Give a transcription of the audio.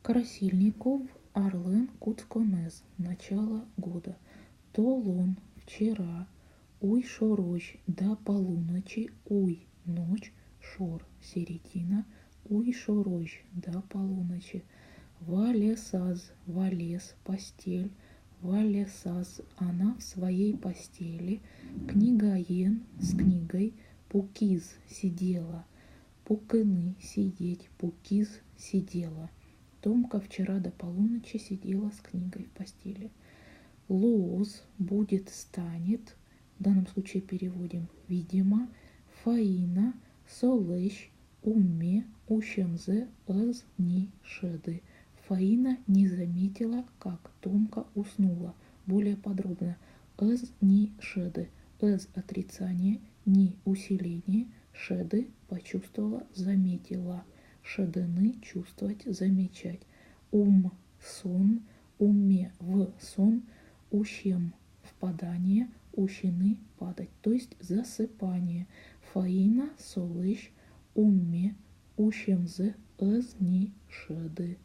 Красильников Орлен Куцконез. Начало года. Толон вчера. Уй шорощ до полуночи. Уй ночь. Шор середина. Уй шорощ до полуночи. Валесаз валес постель. Валесаз она в своей постели. Книгаен с книгой. Пукиз сидела. Пукины сидеть. Пукиз сидела. Томка вчера до полуночи сидела с книгой в постели. Лоз будет станет, в данном случае переводим видимо, Фаина солещ умме ущемзе эз ни шеды. Фаина не заметила, как Томка уснула. Более подробно. Эз ни шеды. Эз отрицание, ни усиление, шеды почувствовала, заметила. Шедены чувствовать, замечать. Сон, умме в сон, ущем впадание, ущины падать, то есть засыпание. Фаина солыш умме ущемзе эз ни шеды.